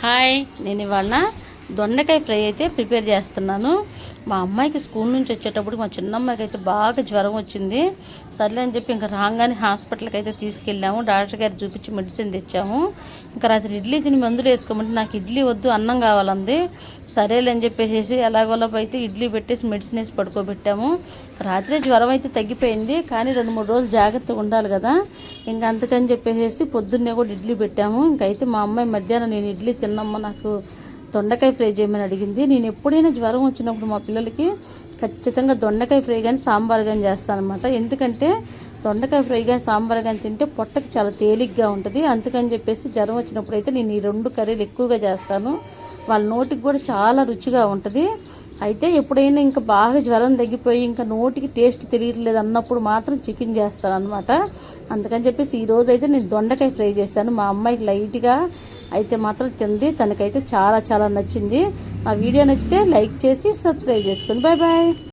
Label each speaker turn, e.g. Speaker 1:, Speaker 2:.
Speaker 1: Hi, నేను ఇవాళ దొండకాయ ఫ్రై అయితే ప్రిపేర్ చేస్తున్నాను. మా అమ్మాయికి స్కూల్ నుంచి వచ్చేటప్పుడు మా చిన్నమ్మాయికి అయితే బాగా జ్వరం వచ్చింది. సర్లే అని చెప్పి ఇంకా రాగానే హాస్పిటల్కి అయితే తీసుకెళ్ళాము. డాక్టర్ గారు చూపించి మెడిసిన్ తెచ్చాము. ఇంకా రాత్రి ఇడ్లీ తిని మందులు వేసుకోమంటే నాకు ఇడ్లీ వద్దు, అన్నం కావాలంది. సరేలే అని చెప్పేసి ఎలాగోలా అయితే ఇడ్లీ పెట్టేసి మెడిసిన్ వేసి పడుకోబెట్టాము. రాత్రి జ్వరం అయితే తగ్గిపోయింది, కానీ 2-3 రోజులు జాగ్రత్తగా ఉండాలి కదా. ఇంకా అందుకని చెప్పేసి పొద్దున్నే కూడా ఇడ్లీ పెట్టాము. ఇంకైతే మా అమ్మాయి మధ్యాహ్నం నేను ఇడ్లీ తిన్నమ్మ, నాకు దొండకాయ ఫ్రై చేయమని అడిగింది. నేను ఎప్పుడైనా జ్వరం వచ్చినప్పుడు మా పిల్లలకి ఖచ్చితంగా దొండకాయ ఫ్రై కానీ సాంబార్ కానీ చేస్తానమాట. ఎందుకంటే దొండకాయ ఫ్రై కానీ సాంబార్ కానీ తింటే పొట్టకి చాలా తేలిగ్గా ఉంటుంది. అందుకని చెప్పేసి జ్వరం వచ్చినప్పుడు అయితే నేను ఈ 2 కర్రీలు ఎక్కువగా చేస్తాను. వాళ్ళ నోటికి కూడా చాలా రుచిగా ఉంటుంది. అయితే ఎప్పుడైనా ఇంకా బాగా జ్వరం తగ్గిపోయి ఇంకా నోటికి టేస్ట్ తెలియట్లేదు అన్నప్పుడు మాత్రం చికెన్ చేస్తాను అనమాట. అందుకని చెప్పేసి ఈరోజు అయితే నేను దొండకాయ ఫ్రై చేశాను. మా అమ్మాయికి లైట్గా అయితే మాత్రం తింది, తనకైతే చాలా చాలా నచ్చింది. ఆ వీడియో నచ్చితే లైక్ చేసి సబ్స్క్రైబ్ చేసుకోండి. Bye bye.